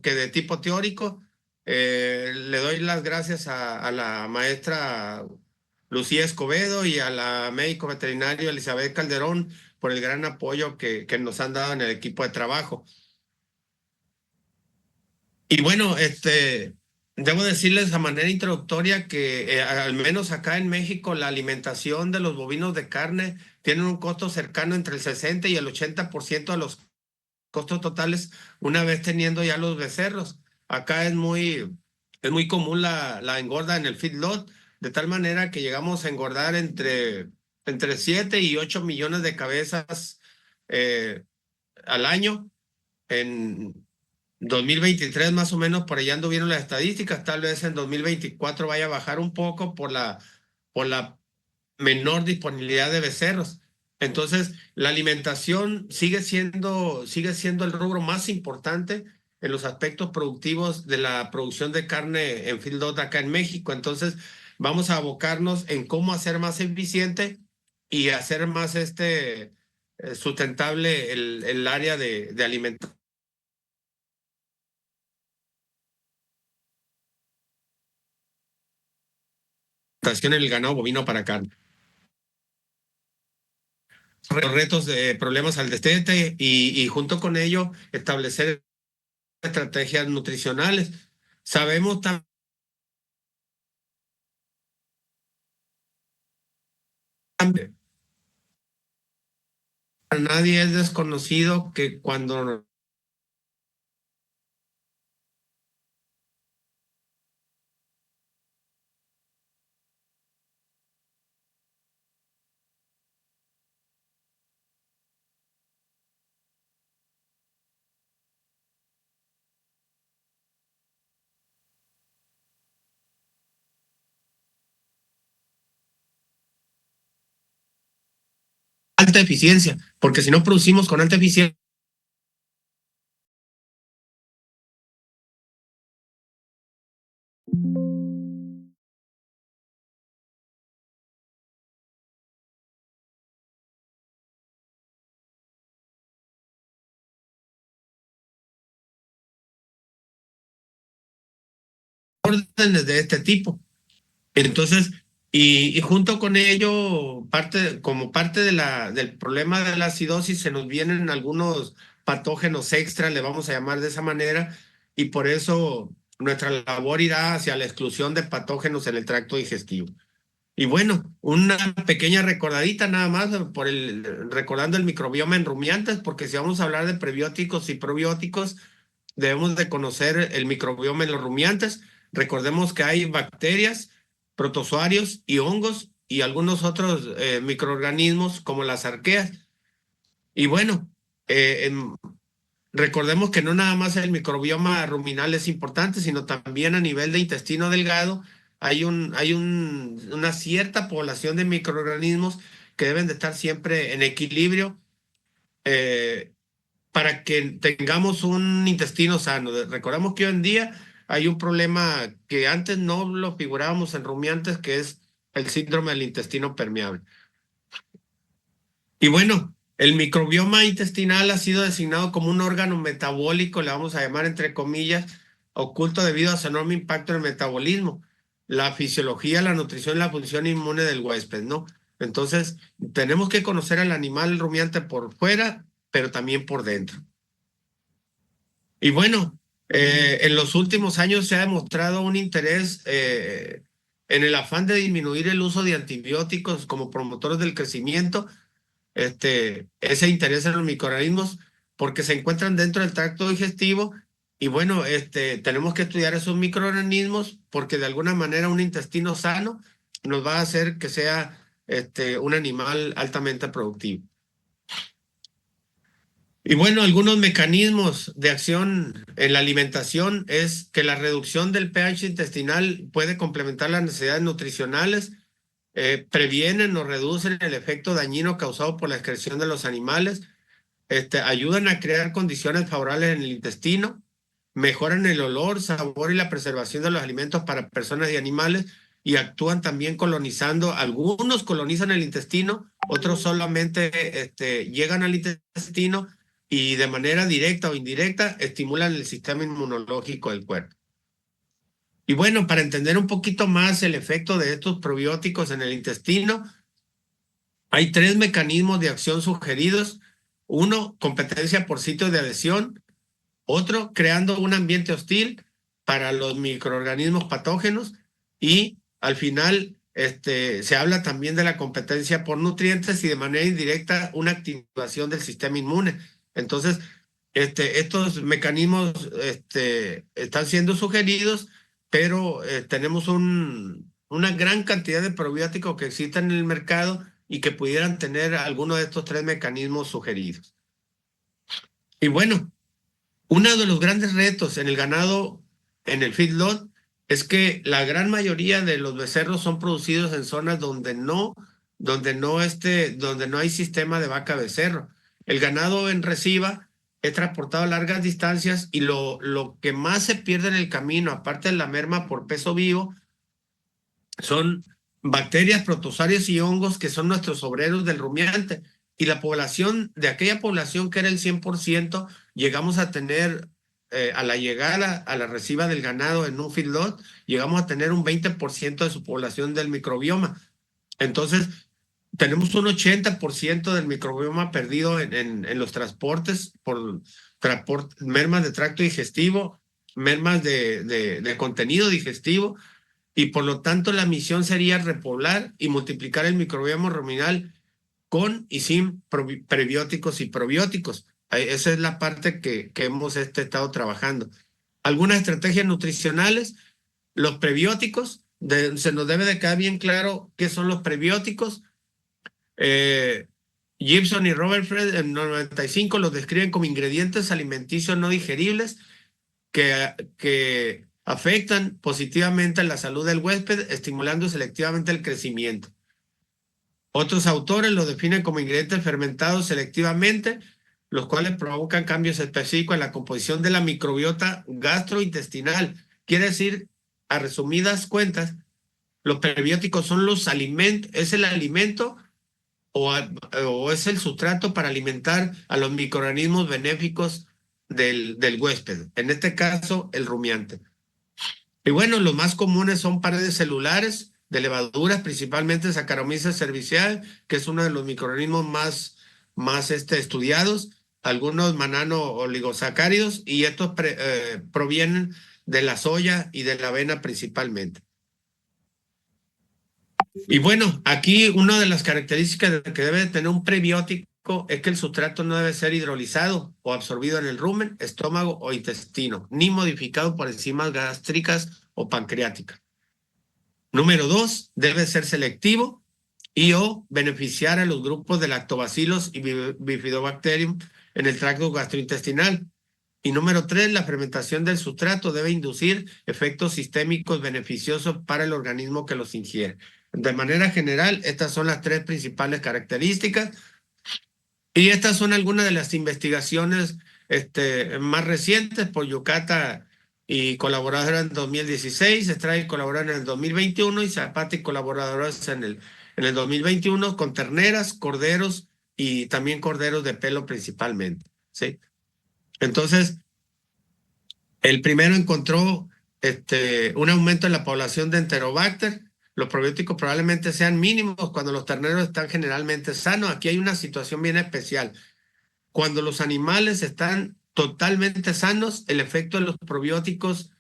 que de tipo teórico. Le doy las gracias a la maestra Lucía Escobedo y a la médico veterinario Elizabeth Calderón por el gran apoyo que nos han dado en el equipo de trabajo. Y bueno, debo decirles a manera introductoria que al menos acá en México la alimentación de los bovinos de carne tiene un costo cercano entre el 60 y el 80% de los costos totales una vez teniendo ya los becerros. Acá es muy común la engorda en el feedlot, de tal manera que llegamos a engordar entre 7 y 8 millones de cabezas eh, al año. En 2023 más o menos por allá anduvieron las estadísticas, tal vez en 2024 vaya a bajar un poco por la menor disponibilidad de becerros. Entonces, la alimentación sigue siendo el rubro más importante en los aspectos productivos de la producción de carne en feedlot acá en México. Entonces, vamos a abocarnos en cómo hacer más eficiente y hacer más sustentable el área de alimentación en el ganado bovino para carne. Los retos de problemas al destete y junto con ello establecer estrategias nutricionales. Sabemos también, a nadie es desconocido que cuando alta eficiencia, porque si no producimos con alta eficiencia, órdenes de este tipo. Entonces, y junto con ello, como parte del problema de la acidosis, se nos vienen algunos patógenos extra, le vamos a llamar de esa manera, y por eso nuestra labor irá hacia la exclusión de patógenos en el tracto digestivo. Y bueno, una pequeña recordadita nada más recordando el microbioma en rumiantes, porque si vamos a hablar de prebióticos y probióticos, debemos de conocer el microbioma en los rumiantes. Recordemos que hay bacterias, protozoarios y hongos y algunos otros microorganismos como las arqueas. Y bueno, eh, recordemos que no nada más el microbioma ruminal es importante, sino también a nivel de intestino delgado una cierta población de microorganismos que deben de estar siempre en equilibrio eh, para que tengamos un intestino sano. Recordemos que hoy en día hay un problema que antes no lo figurábamos en rumiantes, que es el síndrome del intestino permeable. Y bueno, el microbioma intestinal ha sido designado como un órgano metabólico, le vamos a llamar entre comillas, oculto debido a su enorme impacto en el metabolismo, la fisiología, la nutrición y la función inmune del huésped, ¿no? Entonces, tenemos que conocer al animal rumiante por fuera, pero también por dentro. Y bueno, en los últimos años se ha demostrado un interés en el afán de disminuir el uso de antibióticos como promotores del crecimiento, ese interés en los microorganismos porque se encuentran dentro del tracto digestivo y bueno, tenemos que estudiar esos microorganismos porque de alguna manera un intestino sano nos va a hacer que sea un animal altamente productivo. Y bueno, algunos mecanismos de acción en la alimentación es que la reducción del pH intestinal puede complementar las necesidades nutricionales, previenen o reducen el efecto dañino causado por la excreción de los animales, ayudan a crear condiciones favorables en el intestino, mejoran el olor, sabor y la preservación de los alimentos para personas y animales y actúan también colonizando. Algunos colonizan el intestino, otros solamente llegan al intestino y de manera directa o indirecta estimulan el sistema inmunológico del cuerpo. Y bueno, para entender un poquito más el efecto de estos probióticos en el intestino, hay 3 mecanismos de acción sugeridos. Uno, competencia por sitio de adhesión. Otro, creando un ambiente hostil para los microorganismos patógenos. Y al final, se habla también de la competencia por nutrientes y de manera indirecta una activación del sistema inmune. Entonces, estos mecanismos están siendo sugeridos, pero tenemos una gran cantidad de probióticos que existen en el mercado y que pudieran tener alguno de estos 3 mecanismos sugeridos. Y bueno, uno de los grandes retos en el ganado, en el feedlot, es que la gran mayoría de los becerros son producidos en zonas donde no hay sistema de vaca becerro. El ganado en resiva es transportado a largas distancias y lo que más se pierde en el camino, aparte de la merma por peso vivo, son bacterias, protozoarios y hongos que son nuestros obreros del rumiante. Y la población, de aquella población que era el 100%, llegamos a tener, a la llegada a la resiva del ganado en un feedlot, llegamos a tener un 20% de su población del microbioma. Entonces, tenemos un 80% del microbioma perdido en los transportes por mermas de tracto digestivo, mermas de contenido digestivo, y por lo tanto la misión sería repoblar y multiplicar el microbioma ruminal con y sin prebióticos y probióticos. Esa es la parte que hemos estado trabajando. Algunas estrategias nutricionales, los prebióticos, se nos debe de quedar bien claro qué son los prebióticos. Gibson y Robert Fred en 95 los describen como ingredientes alimenticios no digeribles que afectan positivamente a la salud del huésped, estimulando selectivamente el crecimiento. Otros autores lo definen como ingredientes fermentados selectivamente, los cuales provocan cambios específicos en la composición de la microbiota gastrointestinal. Quiere decir, a resumidas cuentas, los prebióticos son los alimentos, es el alimento o es el sustrato para alimentar a los microorganismos benéficos del huésped, en este caso el rumiante. Y bueno, los más comunes son paredes celulares de levaduras, principalmente Saccharomyces cerevisiae, que es uno de los microorganismos más estudiados, algunos manano-oligosacáridos, y estos provienen de la soya y de la avena principalmente. Y bueno, aquí una de las características que debe tener un prebiótico es que el sustrato no debe ser hidrolizado o absorbido en el rumen, estómago o intestino, ni modificado por enzimas gástricas o pancreáticas. Número 2, debe ser selectivo y o beneficiar a los grupos de lactobacilos y bifidobacterium en el tracto gastrointestinal. Y número 3, la fermentación del sustrato debe inducir efectos sistémicos beneficiosos para el organismo que los ingiere. De manera general, estas son las 3 principales características. Y estas son algunas de las investigaciones más recientes por Yucata y colaboradora en 2016, Estrada colaboradora en el 2021 y Zapata y colaboradores en el 2021 con terneras, corderos y también corderos de pelo principalmente, ¿sí? Entonces, el primero encontró un aumento en la población de Enterobacter. Los probióticos probablemente sean mínimos cuando los terneros están generalmente sanos. Aquí hay una situación bien especial. Cuando los animales están totalmente sanos, el efecto de los probióticos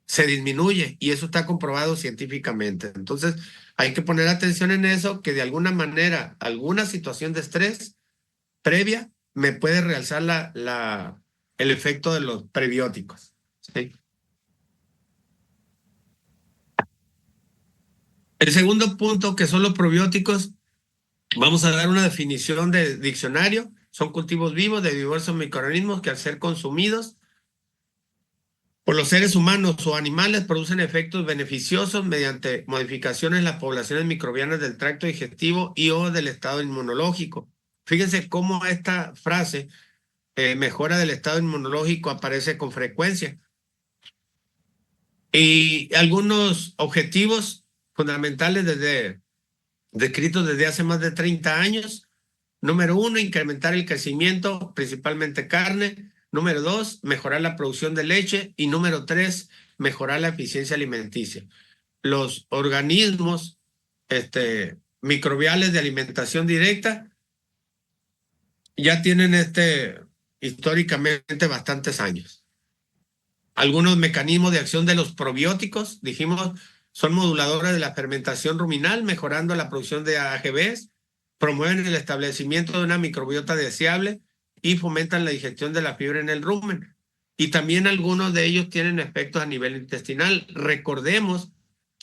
se disminuye y eso está comprobado científicamente. Entonces, hay que poner atención en eso, que de alguna manera, alguna situación de estrés previa me puede realzar el efecto de los prebióticos, ¿sí? El segundo punto, que son los probióticos, vamos a dar una definición de diccionario. Son cultivos vivos de diversos microorganismos que al ser consumidos por los seres humanos o animales producen efectos beneficiosos mediante modificaciones en las poblaciones microbianas del tracto digestivo y o del estado inmunológico. Fíjense cómo esta frase, mejora del estado inmunológico, aparece con frecuencia. Y algunos objetivos fundamentales descritos desde hace más de 30 años. Número 1, incrementar el crecimiento, principalmente carne. Número 2, mejorar la producción de leche. Y número 3, mejorar la eficiencia alimenticia. Los organismos microbiales de alimentación directa ya tienen históricamente bastantes años. Algunos mecanismos de acción de los probióticos, dijimos, son moduladores de la fermentación ruminal, mejorando la producción de AGVs, promueven el establecimiento de una microbiota deseable y fomentan la digestión de la fibra en el rumen. Y también algunos de ellos tienen efectos a nivel intestinal. Recordemos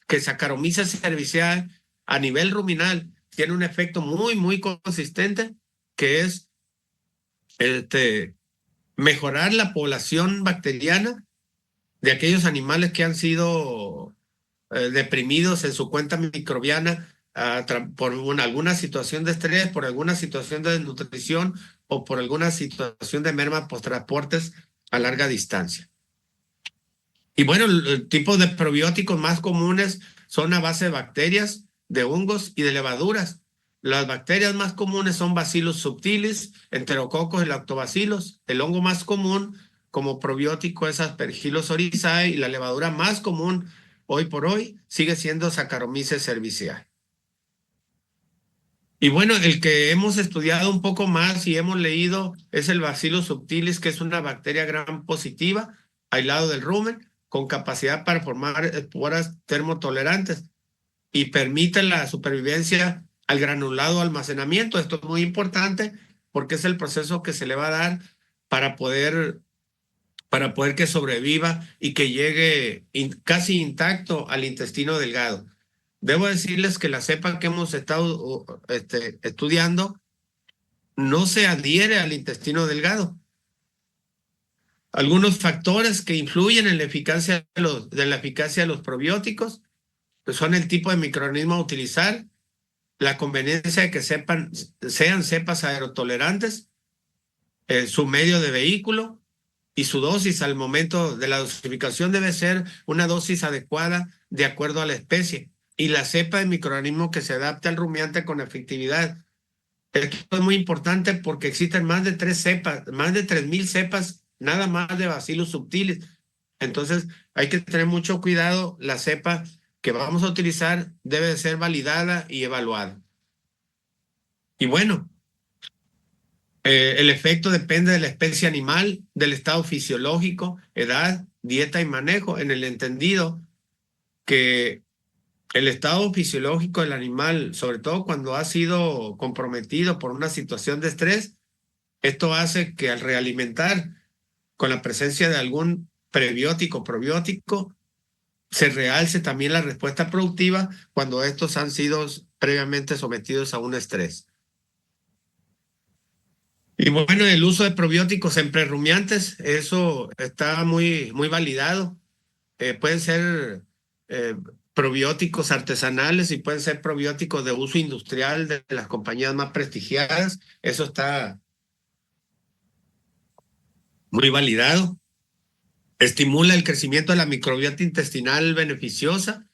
que Saccharomyces cerevisiae a nivel ruminal tiene un efecto muy, muy consistente, que es mejorar la población bacteriana de aquellos animales que han sido deprimidos en su cuenta microbiana por alguna situación de estrés, por alguna situación de desnutrición o por alguna situación de merma post-transportes a larga distancia. Y bueno, el tipo de probióticos más comunes son a base de bacterias, de hongos y de levaduras. Las bacterias más comunes son Bacillus subtilis, Enterococos y Lactobacillus. El hongo más común como probiótico es Aspergillus oryzae y la levadura más común hoy por hoy sigue siendo Saccharomyces cerevisiae. Y bueno, el que hemos estudiado un poco más y hemos leído es el Bacillus subtilis, que es una bacteria gram positiva, aislado del rumen, con capacidad para formar esporas termotolerantes y permite la supervivencia al granulado almacenamiento. Esto es muy importante porque es el proceso que se le va a dar para poder que sobreviva y que llegue casi intacto al intestino delgado. Debo decirles que la cepa que hemos estado estudiando no se adhiere al intestino delgado. Algunos factores que influyen en la eficacia de los probióticos son el tipo de microorganismo a utilizar, la conveniencia de que sean cepas aerotolerantes, su medio de vehículo y su dosis. Al momento de la dosificación debe ser una dosis adecuada de acuerdo a la especie y la cepa de microorganismo que se adapte al rumiante con efectividad. Esto es muy importante porque existen más de 3.000 cepas nada más de Bacillus subtilis. Entonces hay que tener mucho cuidado. La cepa que vamos a utilizar debe de ser validada y evaluada. Y bueno, el efecto depende de la especie animal, del estado fisiológico, edad, dieta y manejo, en el entendido que el estado fisiológico del animal, sobre todo cuando ha sido comprometido por una situación de estrés, esto hace que al realimentar con la presencia de algún prebiótico o probiótico, se realce también la respuesta productiva cuando estos han sido previamente sometidos a un estrés. Y bueno, el uso de probióticos en prerrumiantes, eso está muy, muy validado. Pueden ser probióticos artesanales y pueden ser probióticos de uso industrial de las compañías más prestigiadas. Eso está muy validado. Estimula el crecimiento de la microbiota intestinal beneficiosa.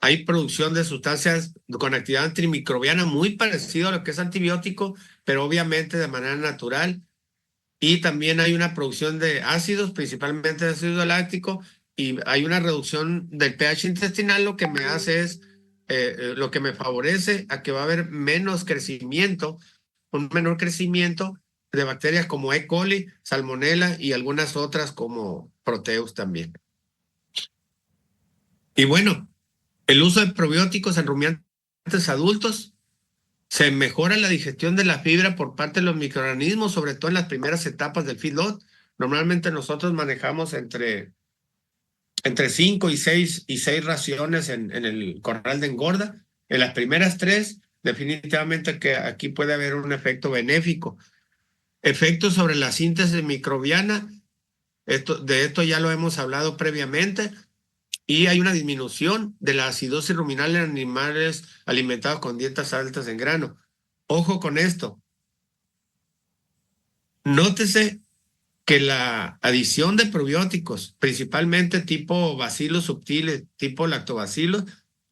Hay producción de sustancias con actividad antimicrobiana muy parecido a lo que es antibiótico, pero obviamente de manera natural. Y también hay una producción de ácidos, principalmente de ácido láctico, y hay una reducción del pH intestinal. Lo que me hace es, lo que me favorece a que va a haber menos crecimiento, un menor crecimiento de bacterias como E. coli, Salmonella y algunas otras como Proteus también. Y bueno, el uso de probióticos en rumiantes adultos se mejora la digestión de la fibra por parte de los microorganismos, sobre todo en las primeras etapas del feedlot. Normalmente nosotros manejamos entre 5 y 6 raciones en el corral de engorda. En las primeras 3, definitivamente que aquí puede haber un efecto benéfico. Efectos sobre la síntesis microbiana, de esto ya lo hemos hablado previamente, y hay una disminución de la acidosis ruminal en animales alimentados con dietas altas en grano. Ojo con esto. Nótese que la adición de probióticos, principalmente tipo Bacillus subtilis, tipo Lactobacillus,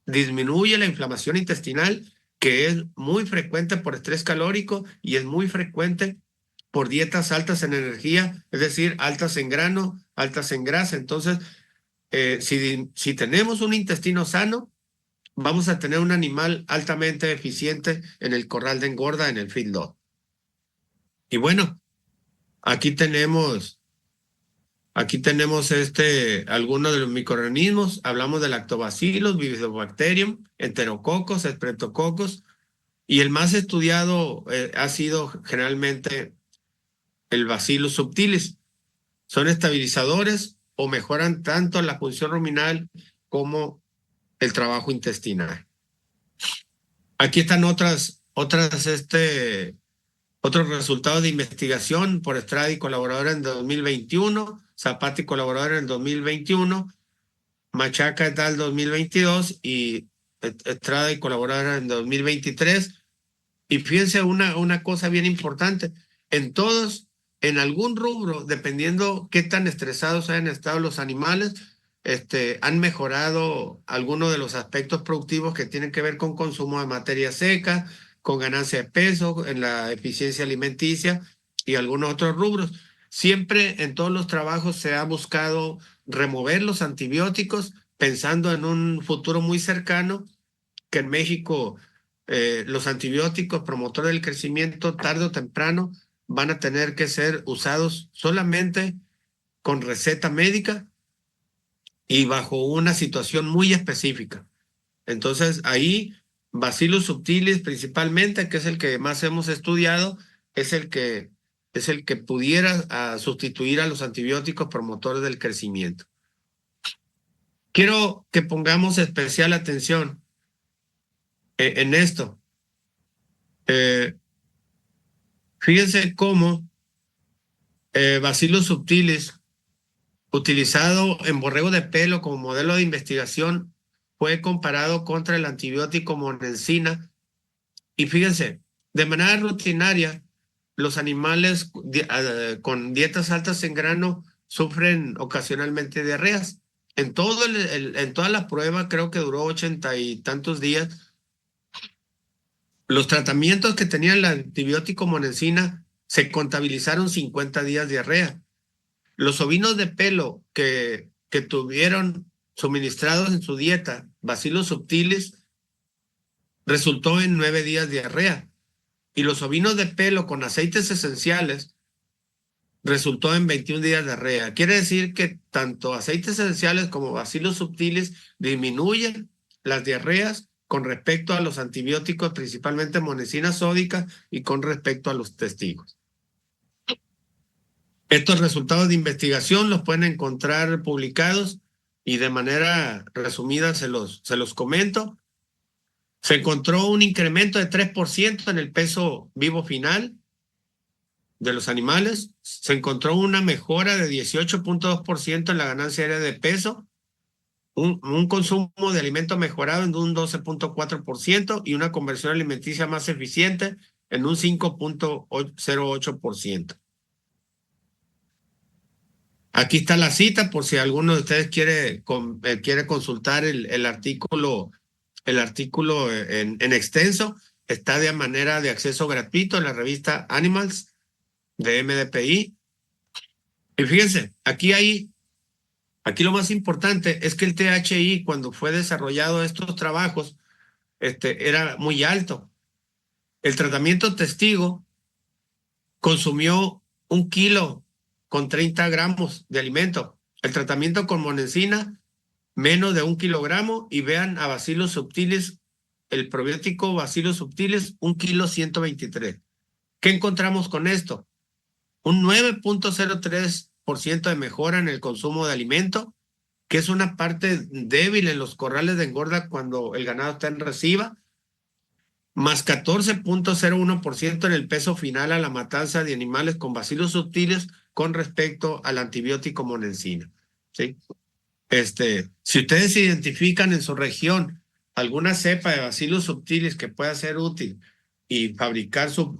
disminuye la inflamación intestinal que es muy frecuente por estrés calórico y es muy frecuente por dietas altas en energía, es decir, altas en grano, altas en grasa. Entonces, si tenemos un intestino sano, vamos a tener un animal altamente eficiente en el corral de engorda, en el feedlot. Y bueno, aquí tenemos, aquí tenemos algunos de los microorganismos. Hablamos de lactobacillus, bifidobacterium, enterococos, streptococos, y el más estudiado ha sido generalmente el Bacillus subtilis. Son estabilizadores o mejoran tanto la función ruminal como el trabajo intestinal. Aquí están otros resultados de investigación por Estrada y colaboradora en 2021, Zapata y colaboradora en 2021, Machaca et al. 2022 y Estrada y colaboradora en 2023. Y fíjense una cosa bien importante, en todos, en algún rubro, dependiendo qué tan estresados hayan estado los animales, han mejorado algunos de los aspectos productivos que tienen que ver con consumo de materia seca, con ganancia de peso, en la eficiencia alimenticia y algunos otros rubros. Siempre en todos los trabajos se ha buscado remover los antibióticos pensando en un futuro muy cercano, que en México los antibióticos promotores del crecimiento tarde o temprano van a tener que ser usados solamente con receta médica y bajo una situación muy específica. Entonces ahí Bacillus subtilis principalmente, que es el que más hemos estudiado, es el que pudiera sustituir a los antibióticos promotores del crecimiento. Quiero que pongamos especial atención en esto. Fíjense cómo Bacillus subtilis, utilizado en borrego de pelo como modelo de investigación, fue comparado contra el antibiótico monensina. Y fíjense, de manera rutinaria, los animales con dietas altas en grano sufren ocasionalmente diarreas. En toda la prueba, creo que duró 80 y tantos días, los tratamientos que tenían el antibiótico monensina se contabilizaron 50 días de diarrea. Los ovinos de pelo que tuvieron suministrados en su dieta Bacillus subtilis resultó en 9 días de diarrea. Y los ovinos de pelo con aceites esenciales resultó en 21 días de diarrea. Quiere decir que tanto aceites esenciales como Bacillus subtilis disminuyen las diarreas con respecto a los antibióticos, principalmente monensina sódica, y con respecto a los testigos. Estos resultados de investigación los pueden encontrar publicados y de manera resumida se los comento. Se encontró un incremento de 3% en el peso vivo final de los animales. Se encontró una mejora de 18.2% en la ganancia aérea de peso, un consumo de alimento mejorado en un 12.4% y una conversión alimenticia más eficiente en un 5.08%. Aquí está la cita por si alguno de ustedes quiere consultar el artículo en extenso. Está de manera de acceso gratuito en la revista Animals de MDPI. Y fíjense, aquí lo más importante es que el THI, cuando fue desarrollado estos trabajos, era muy alto. El tratamiento testigo consumió 1 kilo con 30 gramos de alimento. El tratamiento con monensina, menos de 1 kilogramo. Y vean a Bacillus subtilis, el probiótico Bacillus subtilis, 1 kilo 123. ¿Qué encontramos con esto? Un 9.03% de mejora en el consumo de alimento, que es una parte débil en los corrales de engorda cuando el ganado está en reciba, más 14.01% en el peso final a la matanza de animales con Bacillus subtilis con respecto al antibiótico monensina. ¿Sí? Si ustedes identifican en su región alguna cepa de Bacillus subtilis que pueda ser útil y fabricar su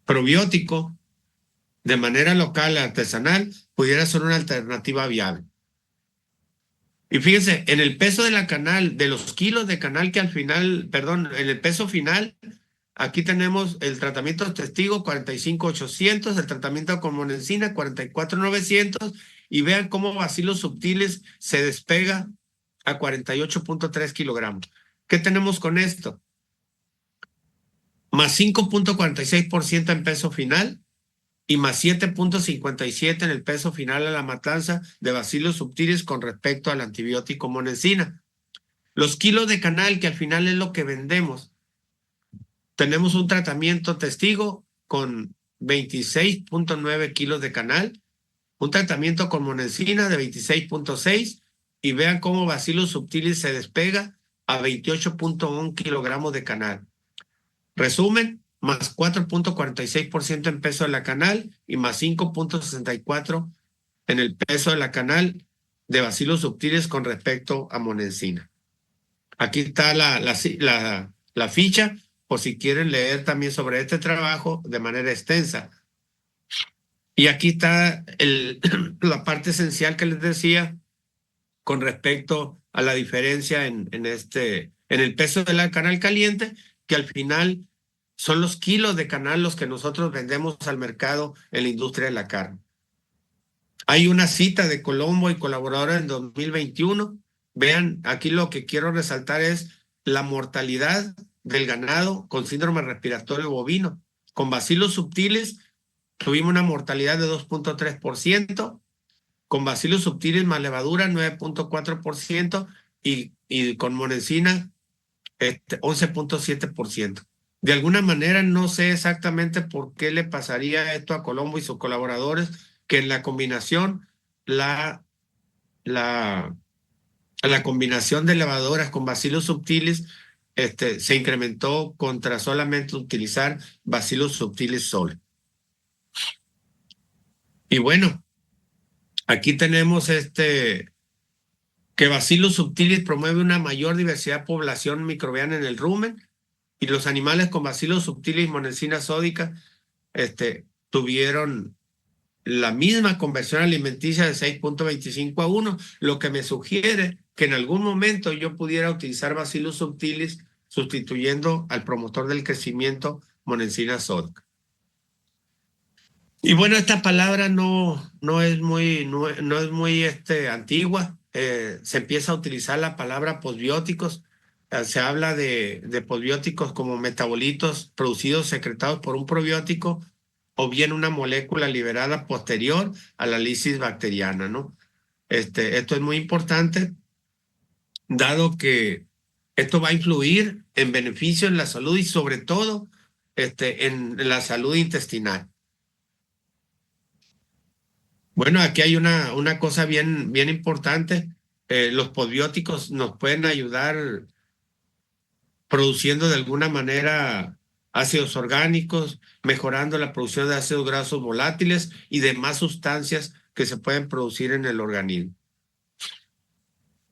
probiótico de manera local artesanal, pudiera ser una alternativa viable. Y fíjense, en el peso de la canal, de los kilos de canal que al final, perdón, en el peso final, aquí tenemos el tratamiento testigo 45,800, el tratamiento con monensina 44,900, y vean cómo bacilos subtiles se despega a 48,3 kilogramos. ¿Qué tenemos con esto? Más 5,46% en peso final y más 7,57 en el peso final a la matanza de bacilos subtiles con respecto al antibiótico monensina. Los kilos de canal, que al final es lo que vendemos, tenemos un tratamiento testigo con 26,9 kilos de canal, un tratamiento con monensina de 26,6, y vean cómo bacilos subtilis se despega a 28,1 kilogramos de canal. Resumen, más 4,46% en peso de la canal y más 5,64 en el peso de la canal de bacilos subtiles con respecto a monensina. Aquí está la ficha, por si quieren leer también sobre este trabajo de manera extensa. Y aquí está la parte esencial que les decía con respecto a la diferencia en el peso de la canal caliente, que al final son los kilos de canal los que nosotros vendemos al mercado en la industria de la carne. Hay una cita de Colombo y colaboradores en 2021. Vean, aquí lo que quiero resaltar es la mortalidad del ganado con síndrome respiratorio bovino. Con bacilos subtiles tuvimos una mortalidad de 2,3%, con bacilos subtiles más levadura 9,4% y con monensina 11,7%. De alguna manera no sé exactamente por qué le pasaría esto a Colombo y sus colaboradores, que en la combinación, la, la, la combinación de levaduras con bacilos subtiles se incrementó contra solamente utilizar bacilos subtiles solo. Y bueno, aquí tenemos que Bacillus subtilis promueve una mayor diversidad de población microbiana en el rumen, y los animales con Bacillus subtilis y monensina sódica tuvieron la misma conversión alimenticia de 6,25 a 1, lo que me sugiere que en algún momento yo pudiera utilizar Bacillus subtilis sustituyendo al promotor del crecimiento monensina sódica. Y bueno, esta palabra no es muy antigua. Se empieza a utilizar la palabra posbióticos. Se habla de posbióticos como metabolitos producidos, secretados por un probiótico, o bien una molécula liberada posterior a la lisis bacteriana, ¿no? Esto es muy importante, dado que esto va a influir en beneficio en la salud y sobre todo en la salud intestinal. Bueno, aquí hay una cosa bien importante. Los posbióticos nos pueden ayudar produciendo de alguna manera ácidos orgánicos, mejorando la producción de ácidos grasos volátiles y demás sustancias que se pueden producir en el organismo.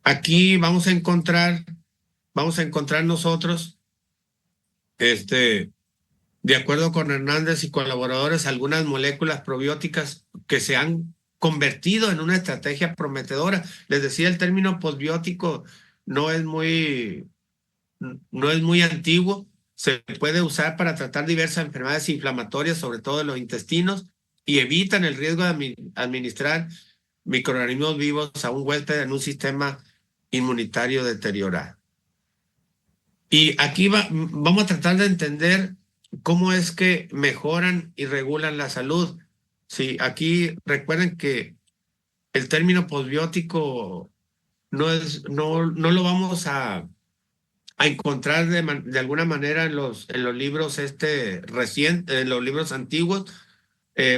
Aquí vamos a encontrar nosotros, de acuerdo con Hernández y colaboradores, algunas moléculas probióticas que se han convertido en una estrategia prometedora. Les decía, el término posbiótico no es muy antiguo. Se puede usar para tratar diversas enfermedades inflamatorias, sobre todo de los intestinos, y evitan el riesgo de administrar microorganismos vivos a un huésped en un sistema inmunitario deteriorado. Y aquí vamos a tratar de entender cómo es que mejoran y regulan la salud. Sí, aquí recuerden que el término posbiótico no lo vamos a encontrar de alguna manera en los libros recientes, en los libros antiguos.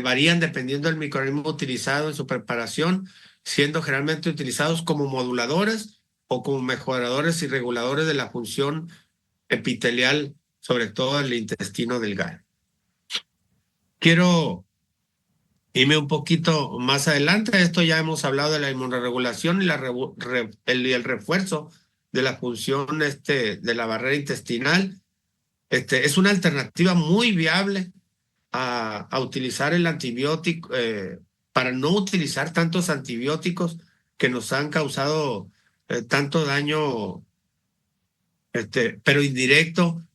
Varían dependiendo del microorganismo utilizado en su preparación, siendo generalmente utilizados como moduladores o como mejoradores y reguladores de la función epitelial, sobre todo el intestino delgado. Quiero irme un poquito más adelante. Esto ya hemos hablado de la inmunoregulación y el refuerzo de la función de la barrera intestinal. Es una alternativa muy viable a utilizar el antibiótico, para no utilizar tantos antibióticos que nos han causado tanto daño, pero indirecto,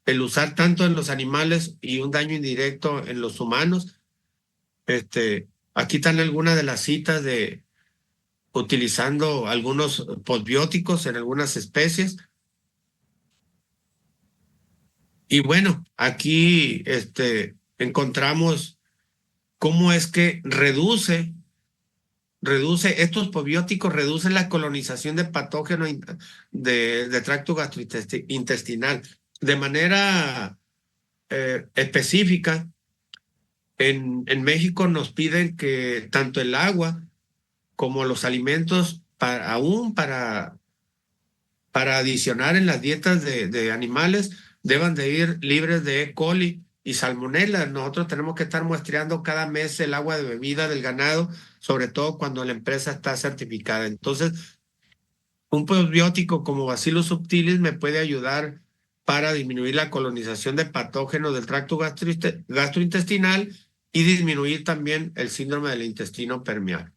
el usar tanto en los animales y un daño indirecto en los humanos. Aquí están algunas de las citas de utilizando algunos posbióticos en algunas especies. Y bueno, aquí encontramos cómo es que estos probióticos reducen la colonización de patógenos de tracto gastrointestinal. De manera específica, en México nos piden que tanto el agua como los alimentos, aún para adicionar en las dietas de animales, deban de ir libres de E. coli y salmonella. Nosotros tenemos que estar muestreando cada mes el agua de bebida del ganado, sobre todo cuando la empresa está certificada. Entonces, un probiótico como Bacillus subtilis me puede ayudar para disminuir la colonización de patógenos del tracto gastrointestinal y disminuir también el síndrome del intestino permeable.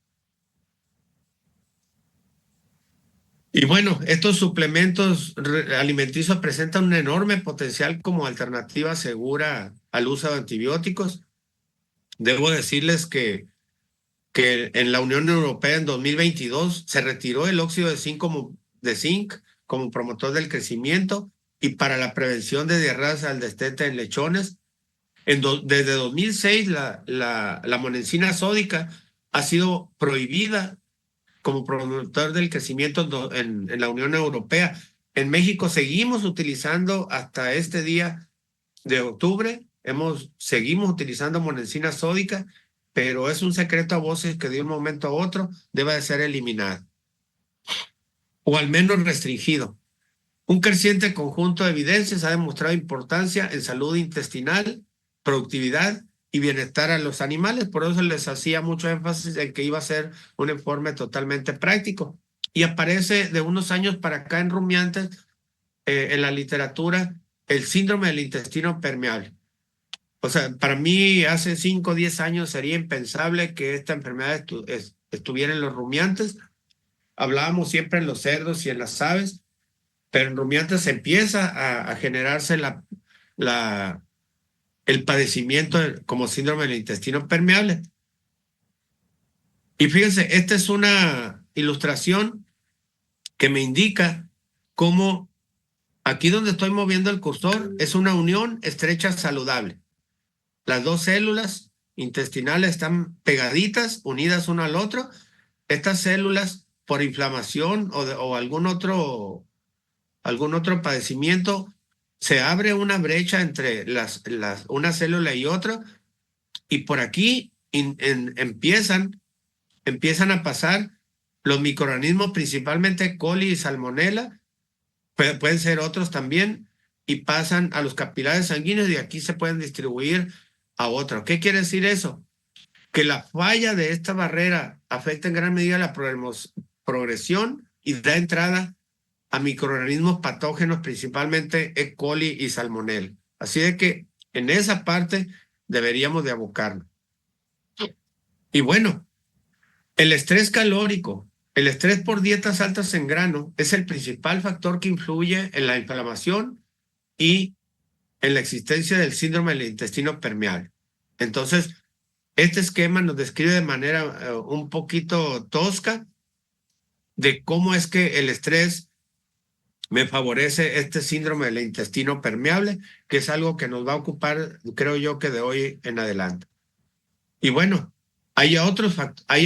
Y bueno, estos suplementos alimenticios presentan un enorme potencial como alternativa segura al uso de antibióticos. Debo decirles que en la Unión Europea en 2022 se retiró el óxido de zinc como promotor del crecimiento y para la prevención de diarreas al destete en lechones. Desde 2006 la monensina sódica ha sido prohibida como promotor del crecimiento en la Unión Europea. En México seguimos utilizando hasta este día de octubre, seguimos utilizando monensina sódica, pero es un secreto a voces que de un momento a otro debe de ser eliminada o al menos restringido. Un creciente conjunto de evidencias ha demostrado importancia en salud intestinal, productividad y bienestar a los animales. Por eso les hacía mucho énfasis en que iba a ser un informe totalmente práctico. Y aparece de unos años para acá en rumiantes, en la literatura, el síndrome del intestino permeable. O sea, para mí hace 5 o 10 años sería impensable que esta enfermedad estuviera en los rumiantes. Hablábamos siempre en los cerdos y en las aves, pero en rumiantes empieza a generarse el padecimiento como síndrome del intestino permeable. Y fíjense, esta es una ilustración que me indica cómo aquí donde estoy moviendo el cursor es una unión estrecha saludable. Las dos células intestinales están pegaditas, unidas una al otro. Estas células, por inflamación o algún otro padecimiento, se abre una brecha entre una célula y otra, y por aquí empiezan a pasar los microorganismos, principalmente coli y salmonella, pueden ser otros también, y pasan a los capilares sanguíneos y aquí se pueden distribuir a otros. ¿Qué quiere decir eso? Que la falla de esta barrera afecta en gran medida la progresión y da entrada a microorganismos patógenos, principalmente E. coli y salmonella. Así de que en esa parte deberíamos de abocarnos. Y bueno, el estrés calórico, el estrés por dietas altas en grano es el principal factor que influye en la inflamación y en la existencia del síndrome del intestino permeable. Entonces, este esquema nos describe de manera un poquito tosca de cómo es que el estrés me favorece este síndrome del intestino permeable, que es algo que nos va a ocupar, creo yo, que de hoy en adelante. Y bueno, hay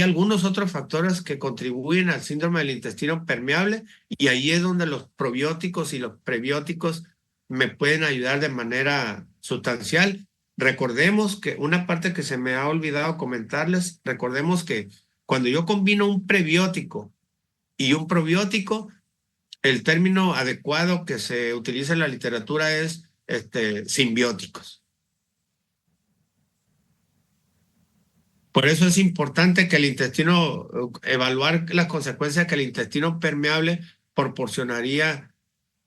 algunos otros factores que contribuyen al síndrome del intestino permeable y ahí es donde los probióticos y los prebióticos me pueden ayudar de manera sustancial. Recordemos que una parte que se me ha olvidado comentarles, recordemos que cuando yo combino un prebiótico y un probiótico, el término adecuado que se utiliza en la literatura es simbióticos. Por eso es importante que evaluar las consecuencias que el intestino permeable proporcionaría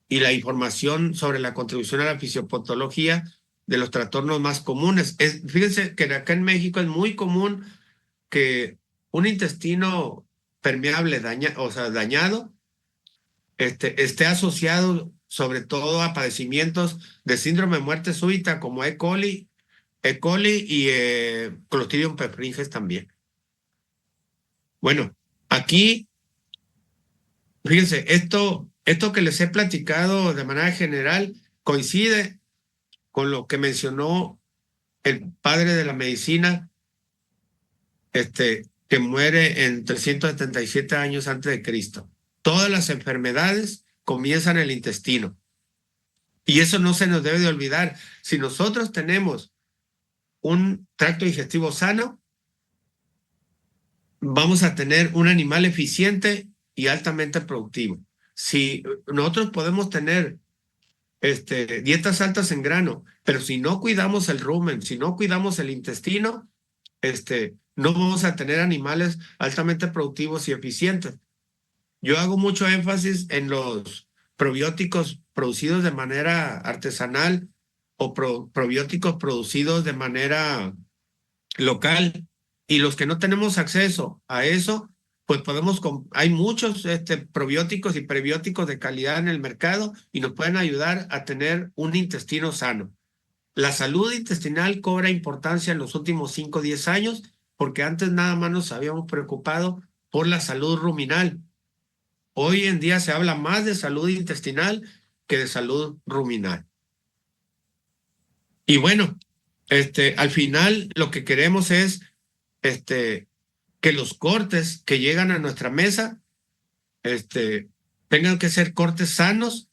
y la información sobre la contribución a la fisiopatología de los trastornos más comunes. Fíjense que acá en México es muy común que un intestino permeable dañado esté asociado sobre todo a padecimientos de síndrome de muerte súbita como E. coli y Clostridium perfringens también. Bueno, aquí, fíjense, esto que les he platicado de manera general coincide con lo que mencionó el padre de la medicina, que muere en 377 años antes de Cristo. Todas las enfermedades comienzan en el intestino. Y eso no se nos debe de olvidar. Si nosotros tenemos un tracto digestivo sano, vamos a tener un animal eficiente y altamente productivo. Si nosotros podemos tener dietas altas en grano, pero si no cuidamos el rumen, si no cuidamos el intestino, no vamos a tener animales altamente productivos y eficientes. Yo hago mucho énfasis en los probióticos producidos de manera artesanal o probióticos producidos de manera local, y los que no tenemos acceso a eso, pues hay muchos probióticos y prebióticos de calidad en el mercado y nos pueden ayudar a tener un intestino sano. La salud intestinal cobra importancia en los últimos 5 o 10 años, porque antes nada más nos habíamos preocupado por la salud ruminal. Hoy en día se habla más de salud intestinal que de salud ruminal. Y bueno, al final lo que queremos es que los cortes que llegan a nuestra mesa tengan que ser cortes sanos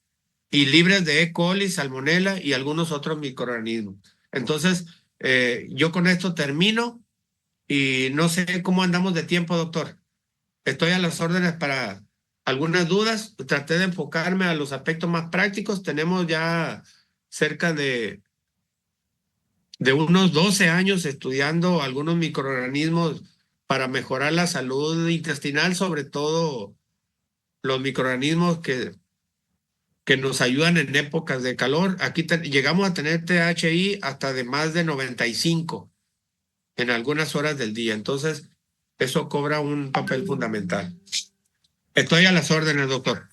y libres de E. coli, salmonela y algunos otros microorganismos. Entonces, yo con esto termino y no sé cómo andamos de tiempo, doctor. Estoy a las órdenes para algunas dudas. Traté de enfocarme a los aspectos más prácticos. Tenemos ya cerca de unos 12 años estudiando algunos microorganismos para mejorar la salud intestinal, sobre todo los microorganismos que nos ayudan en épocas de calor. Aquí llegamos a tener THI hasta de más de 95 en algunas horas del día. Entonces, eso cobra un papel fundamental. Estoy a las órdenes, doctor.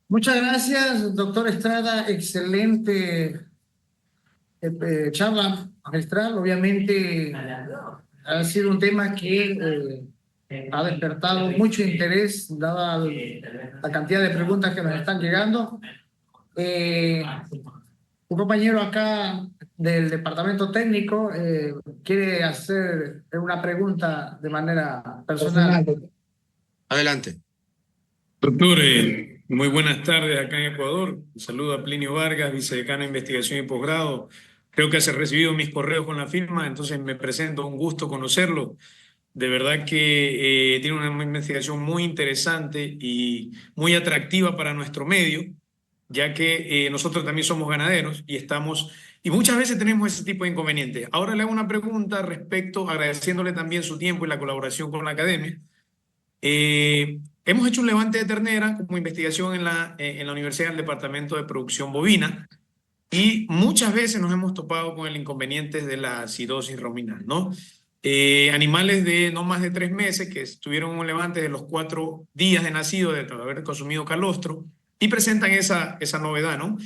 Muchas gracias, doctor Estrada. Excelente charla magistral. Obviamente ha sido un tema que ha despertado mucho interés, dada la cantidad de preguntas que nos están llegando. Un compañero acá del departamento técnico quiere hacer una pregunta de manera personal. Adelante. Doctor, muy buenas tardes acá en Ecuador. Un saludo a Plinio Vargas, vicedecano de Investigación y Posgrado. Creo que has recibido mis correos con la firma, entonces me presento, un gusto conocerlo. De verdad que tiene una investigación muy interesante y muy atractiva para nuestro medio, ya que nosotros también somos ganaderos y muchas veces tenemos ese tipo de inconvenientes. Ahora le hago una pregunta respecto, agradeciéndole también su tiempo y la colaboración con la academia. Hemos hecho un levante de ternera como investigación en la Universidad del Departamento de Producción Bovina y muchas veces nos hemos topado con el inconveniente de la acidosis ruminal, ¿no? Animales de no más de 3 meses que tuvieron un levante de los 4 días de nacido de haber consumido calostro y presentan esa novedad, ¿no?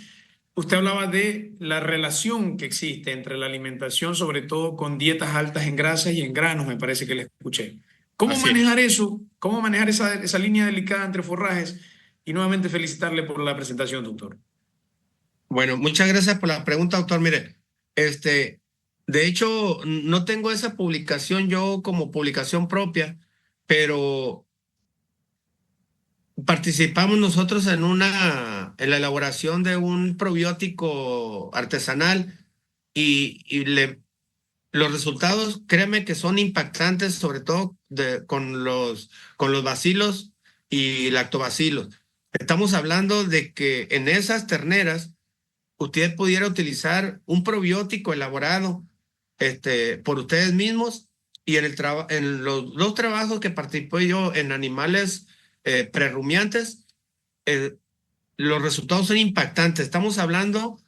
Usted hablaba de la relación que existe entre la alimentación, sobre todo con dietas altas en grasas y en granos, me parece que le escuché. ¿Cómo manejar eso? ¿Cómo manejar esa línea delicada entre forrajes? Y nuevamente felicitarle por la presentación, doctor. Bueno, muchas gracias por la pregunta, doctor. Mire, de hecho, no tengo esa publicación yo como publicación propia, pero participamos nosotros en la elaboración de un probiótico artesanal y los resultados, créeme que son impactantes, sobre todo con los bacilos y lactobacilos. Estamos hablando de que en esas terneras usted pudiera utilizar un probiótico elaborado por ustedes mismos, y en los 2 trabajos que participé yo en animales prerrumiantes, los resultados son impactantes. Estamos hablando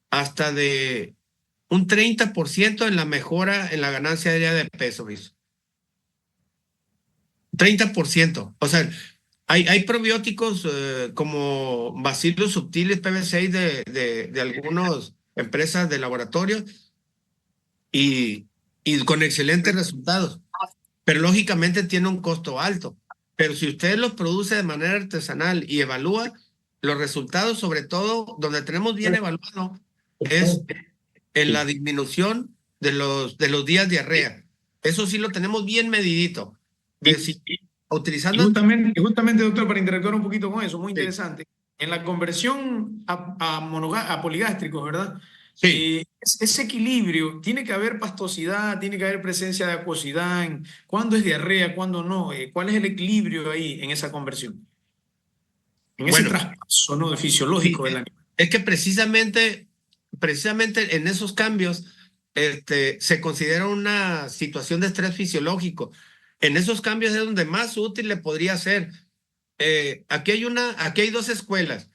hasta de un 30% en la mejora en la ganancia diaria de peso, ¿ves? 30%. O sea, Hay probióticos como Bacillus subtilis PB6 de algunas empresas de laboratorio y con excelentes resultados, pero lógicamente tiene un costo alto. Pero si usted los produce de manera artesanal y evalúa los resultados, sobre todo donde tenemos bien evaluado, es en la disminución de los días de diarrea. Eso sí lo tenemos bien medidito. Utilizando Justamente, doctor, para interactuar un poquito con eso, muy interesante. En la conversión a poligástricos, ¿verdad? Sí. Ese equilibrio, tiene que haber pastosidad, tiene que haber presencia de acuosidad, ¿cuándo es diarrea, cuándo no? ¿Cuál es el equilibrio ahí en esa conversión? En ese traspaso, ¿no?, fisiológico del animal. Es que precisamente en esos cambios se considera una situación de estrés fisiológico. En esos cambios es donde más útil le podría ser. Aquí hay dos escuelas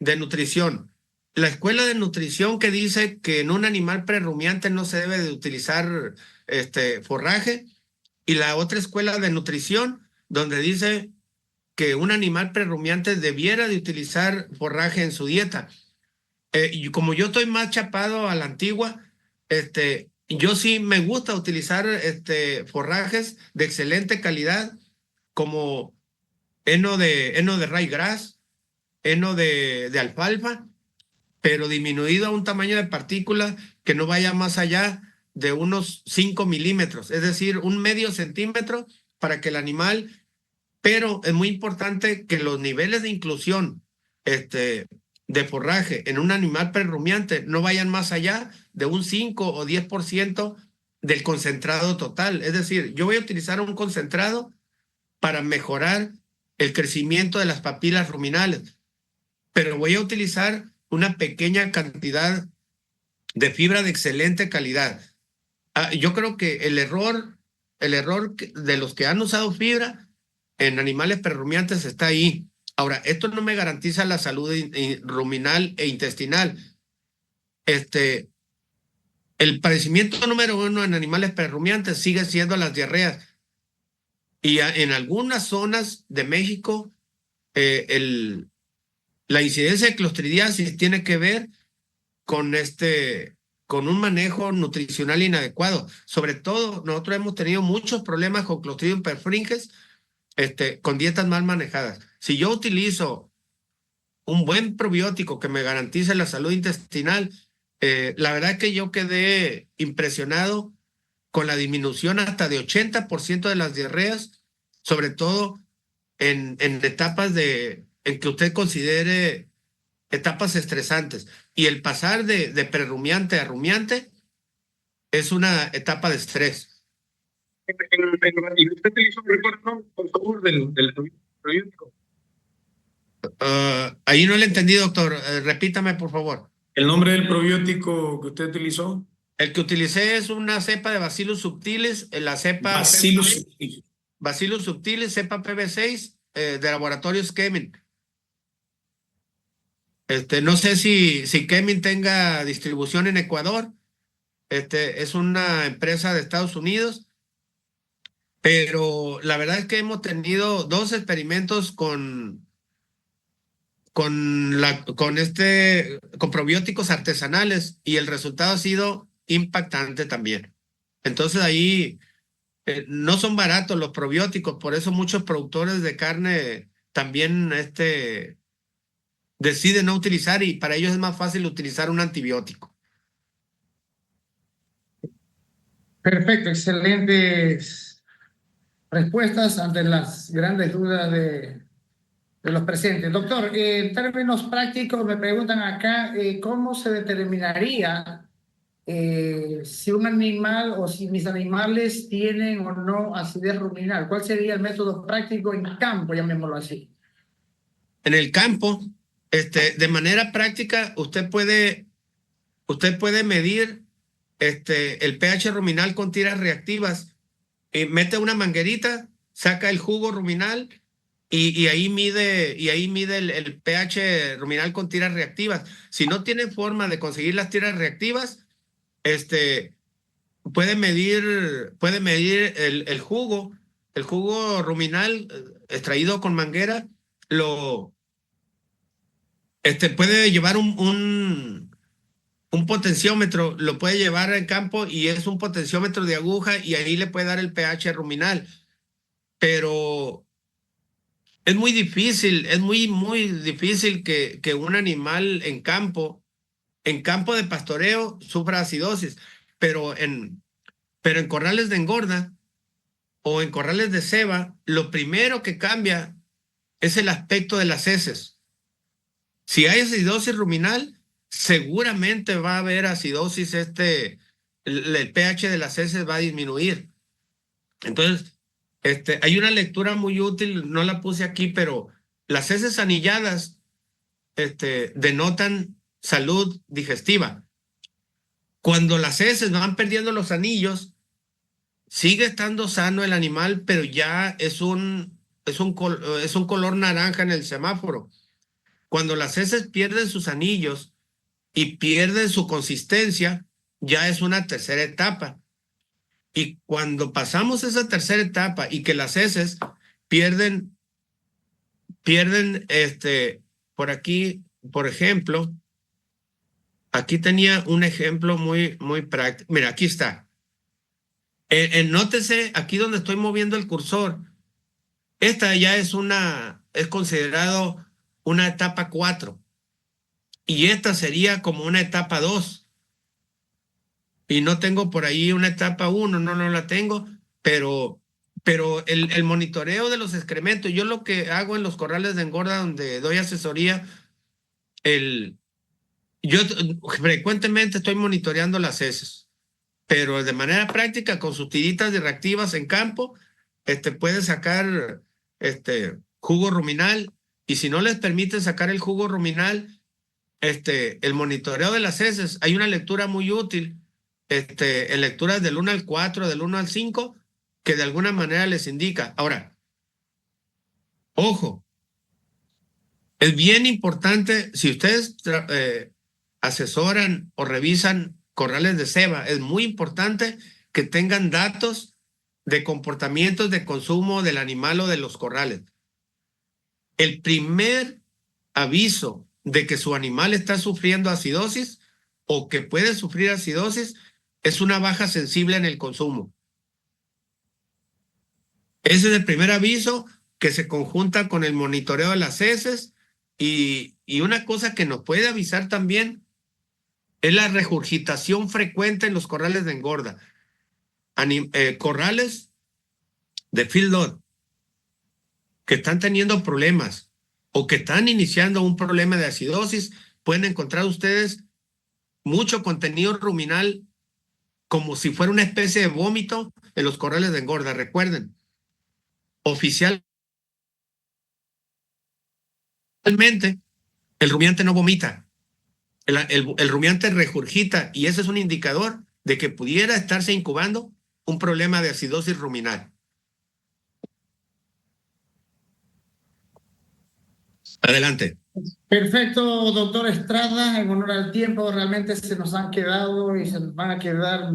de nutrición. La escuela de nutrición que dice que en un animal prerrumiante no se debe de utilizar forraje, y la otra escuela de nutrición donde dice que un animal prerrumiante debiera de utilizar forraje en su dieta. Y como yo estoy más chapado a la antigua, yo sí me gusta utilizar forrajes de excelente calidad, como heno de ryegrass, heno de alfalfa, pero disminuido a un tamaño de partícula que no vaya más allá de unos 5 milímetros, es decir, un medio centímetro, para que el animal, pero es muy importante que los niveles de inclusión de forraje en un animal prerrumiante no vayan más allá de un 5 o 10% del concentrado total. Es decir, yo voy a utilizar un concentrado para mejorar el crecimiento de las papilas ruminales, pero voy a utilizar una pequeña cantidad de fibra de excelente calidad. Yo creo que el error de los que han usado fibra en animales prerrumiantes está ahí. Ahora, esto no me garantiza la salud ruminal e intestinal. El padecimiento número uno en animales prerrumiantes sigue siendo las diarreas. Y en algunas zonas de México, la incidencia de clostridiasis tiene que ver con con un manejo nutricional inadecuado. Sobre todo, nosotros hemos tenido muchos problemas con Clostridium perfringens, con dietas mal manejadas. Si yo utilizo un buen probiótico que me garantice la salud intestinal, la verdad es que yo quedé impresionado con la disminución hasta de 80% de las diarreas, sobre todo en etapas en que usted considere etapas estresantes. Y el pasar de prerrumiante a rumiante es una etapa de estrés. ¿Y usted utilizó, recuerdo, por favor, del probiótico? Ahí no le entendí, doctor. Repítame, por favor. ¿El nombre del probiótico que usted utilizó? El que utilicé es una cepa de Bacillus subtilis, la cepa Bacillus subtilis, cepa PB6, de laboratorios Kemin. No sé si Kemin tenga distribución en Ecuador. Es una empresa de Estados Unidos, pero la verdad es que hemos tenido 2 experimentos con probióticos artesanales, y el resultado ha sido impactante también. Entonces ahí no son baratos los probióticos, por eso muchos productores de carne también deciden no utilizar, y para ellos es más fácil utilizar un antibiótico. Perfecto, excelentes respuestas ante las grandes dudas de los presentes. Doctor, en términos prácticos me preguntan acá cómo se determinaría si un animal o si mis animales tienen o no acidez ruminal. ¿Cuál sería el método práctico en campo, llamémoslo así? En el campo, de manera práctica, usted puede medir el pH ruminal con tiras reactivas. Mete una manguerita, saca el jugo ruminal y ahí mide el pH ruminal con tiras reactivas. Si no tiene forma de conseguir las tiras reactivas, puede medir el jugo el jugo ruminal extraído con manguera, puede llevar un potenciómetro, lo puede llevar en campo y es un potenciómetro de aguja y ahí le puede dar el pH ruminal. Pero es muy difícil, es muy difícil que un animal en campo de pastoreo sufra acidosis, pero en corrales de engorda o en corrales de ceba, lo primero que cambia es el aspecto de las heces. Si hay acidosis ruminal, seguramente va a haber acidosis, el pH de las heces va a disminuir. Entonces, hay una lectura muy útil, no la puse aquí, pero las heces anilladas, denotan salud digestiva. Cuando las heces van perdiendo los anillos, sigue estando sano el animal, pero ya es un color naranja en el semáforo. Cuando las heces pierden sus anillos y pierden su consistencia, ya es una tercera etapa. Y cuando pasamos esa tercera etapa y que las heces pierden, por aquí, por ejemplo, aquí tenía un ejemplo muy práctico. Mira, aquí está. Nótese aquí donde estoy moviendo el cursor. Esta ya es considerado una etapa 4. Y esta sería como una etapa 2. Y no tengo por ahí una etapa 1, no la tengo, pero el monitoreo de los excrementos, yo lo que hago en los corrales de engorda donde doy asesoría, yo frecuentemente estoy monitoreando las heces, pero de manera práctica con sus tiritas de reactivas en campo, puede sacar jugo ruminal, y si no les permite sacar el jugo ruminal, el monitoreo de las heces, hay una lectura muy útil, en lecturas del 1 al 4, del 1 al 5, que de alguna manera les indica. Ahora, ojo, es bien importante, si ustedes asesoran o revisan corrales de ceba, es muy importante que tengan datos de comportamientos de consumo del animal o de los corrales. El primer aviso de que su animal está sufriendo acidosis o que puede sufrir acidosis es una baja sensible en el consumo. Ese es el primer aviso que se conjunta con el monitoreo de las heces, y una cosa que nos puede avisar también es la regurgitación frecuente en los corrales de engorda. Corrales de feedlot que están teniendo problemas o que están iniciando un problema de acidosis, pueden encontrar ustedes mucho contenido ruminal como si fuera una especie de vómito en los corrales de engorda. Recuerden, oficialmente el rumiante no vomita, el rumiante regurgita, y ese es un indicador de que pudiera estarse incubando un problema de acidosis ruminal. Adelante. Perfecto, doctor Estrada. En honor al tiempo, realmente se nos han quedado y se nos van a quedar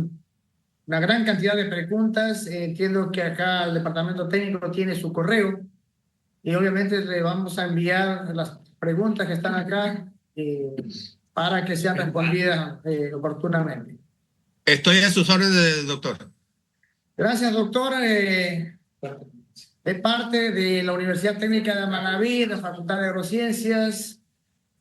una gran cantidad de preguntas. Entiendo que acá el departamento técnico tiene su correo y obviamente le vamos a enviar las preguntas que están acá para que sean respondidas oportunamente. Estoy a sus órdenes, doctor. Gracias, doctor. De parte de la Universidad Técnica de Manabí, la Facultad de Neurociencias,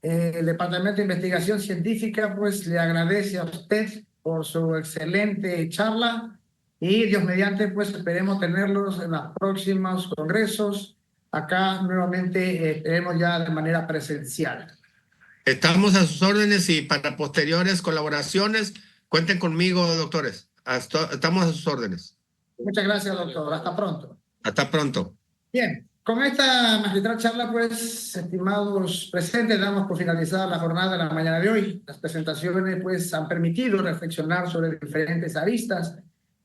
el Departamento de Investigación Científica, pues le agradece a usted por su excelente charla, y Dios mediante, pues esperemos tenerlos en los próximos congresos. Acá nuevamente esperemos ya de manera presencial. Estamos a sus órdenes, y para posteriores colaboraciones, cuenten conmigo, doctores. Estamos a sus órdenes. Muchas gracias, doctor. Hasta pronto. Hasta pronto. Bien, con esta magistral charla, pues, estimados presentes, damos por finalizada la jornada de la mañana de hoy. Las presentaciones, pues, han permitido reflexionar sobre diferentes aristas,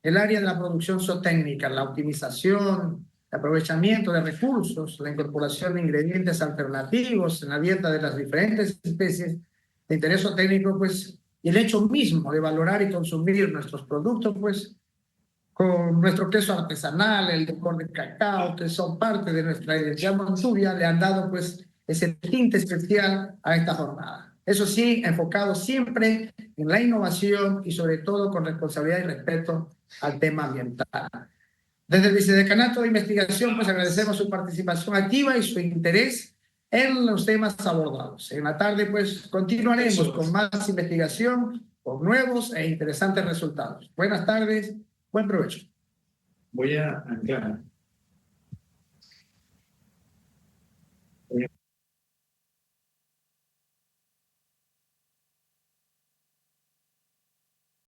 el área de la producción zootécnica, la optimización, el aprovechamiento de recursos, la incorporación de ingredientes alternativos en la dieta de las diferentes especies de interés zootécnico, pues, y el hecho mismo de valorar y consumir nuestros productos, pues, con nuestro queso artesanal, el licor de cacao, que son parte de nuestra identidad montuvia, le han dado pues ese tinte especial a esta jornada. Eso sí, enfocado siempre en la innovación y sobre todo con responsabilidad y respeto al tema ambiental. Desde el Vicedecanato de Investigación, pues agradecemos su participación activa y su interés en los temas abordados. En la tarde, pues continuaremos con más investigación, con nuevos e interesantes resultados. Buenas tardes, buen provecho. Voy a anclar.